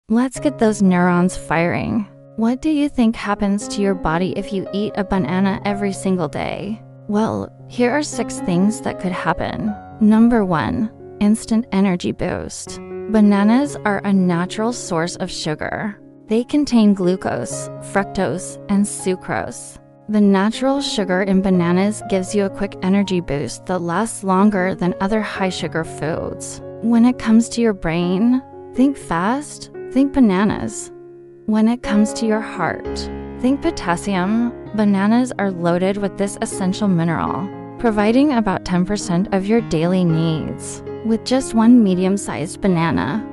Let's get those neurons firing. What do you think happens to your body if you eat a banana every single day? Well, here are 6 things that could happen. Number 1, instant energy boost. Bananas are a natural source of sugar. They contain glucose, fructose, and sucrose. The natural sugar in bananas gives you a quick energy boost that lasts longer than other high-sugar foods. When it comes to your brain, think fast, think bananas. When it comes to your heart, think potassium. Bananas are loaded with this essential mineral, providing about 10% of your daily needs. With just one medium-sized banana,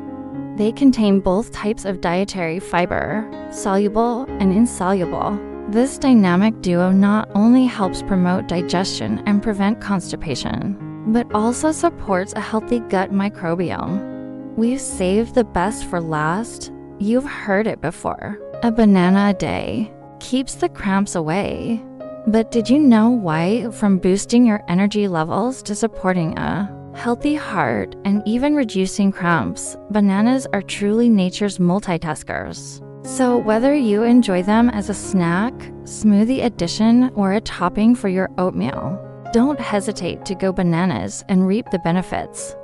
they contain both types of dietary fiber, soluble and insoluble. This dynamic duo not only helps promote digestion and prevent constipation, but also supports a healthy gut microbiome. We've saved the best for last. You've heard it before. A banana a day keeps the cramps away. But did you know why? From boosting your energy levels to supporting a healthy heart and even reducing cramps, bananas are truly nature's multitaskers. So whether you enjoy them as a snack, smoothie addition, or a topping for your oatmeal, don't hesitate to go bananas and reap the benefits.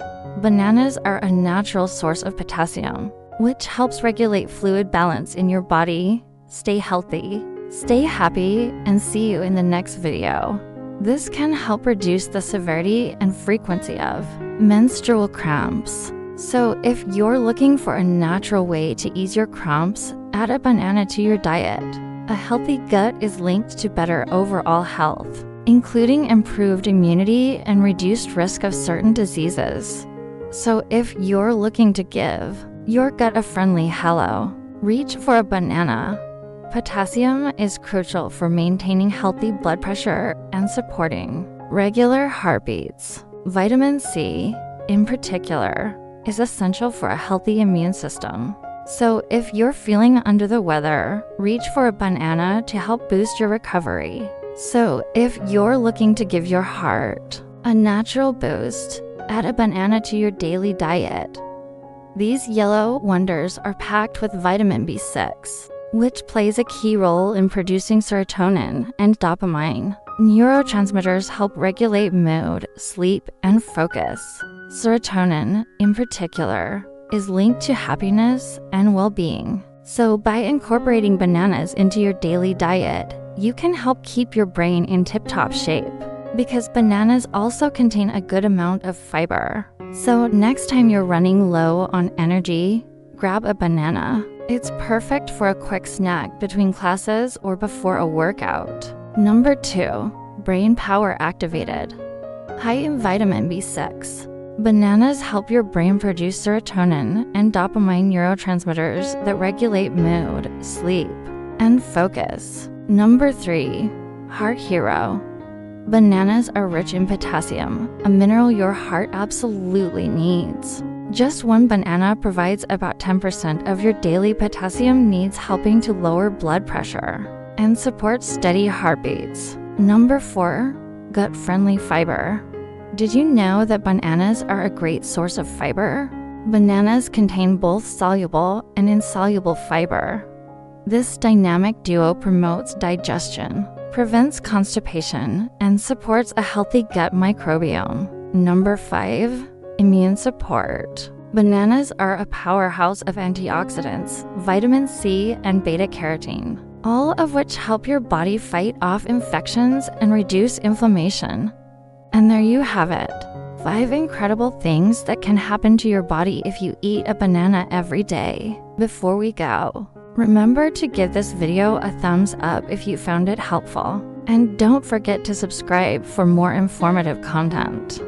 Bananas are a natural source of potassium, which helps regulate fluid balance in your body. Stay healthy, stay happy, and see you in the next video. This can help reduce the severity and frequency of menstrual cramps. So if you're looking for a natural way to ease your cramps, add a banana to your diet. A healthy gut is linked to better overall health, including improved immunity and reduced risk of certain diseases. So if you're looking to give your gut a friendly hello, reach for a banana. Potassium is crucial for maintaining healthy blood pressure and supporting regular heartbeats. Vitamin C, in particular, is essential for a healthy immune system. So if you're feeling under the weather, reach for a banana to help boost your recovery. So if you're looking to give your heart a natural boost, add a banana to your daily diet. These yellow wonders are packed with vitamin B6, which plays a key role in producing serotonin and dopamine. Neurotransmitters help regulate mood, sleep, and focus. Serotonin, in particular, is linked to happiness and well-being. So by incorporating bananas into your daily diet, you can help keep your brain in tip-top shape, because bananas also contain a good amount of fiber. So next time you're running low on energy, grab a banana. It's perfect for a quick snack between classes or before a workout. Number 2, brain power activated. High in vitamin B6. Bananas help your brain produce serotonin and dopamine neurotransmitters that regulate mood, sleep, and focus. Number 3, heart hero. Bananas are rich in potassium, a mineral your heart absolutely needs. Just one banana provides about 10% of your daily potassium needs, helping to lower blood pressure and support steady heartbeats. Number 4, gut-friendly fiber. Did you know that bananas are a great source of fiber? Bananas contain both soluble and insoluble fiber. This dynamic duo promotes digestion, prevents constipation, and supports a healthy gut microbiome. Number 5, immune support. Bananas are a powerhouse of antioxidants, vitamin C, and beta-carotene, all of which help your body fight off infections and reduce inflammation. And there you have it, 5 incredible things that can happen to your body if you eat a banana every day. Before we go, remember to give this video a thumbs up if you found it helpful. And don't forget to subscribe for more informative content.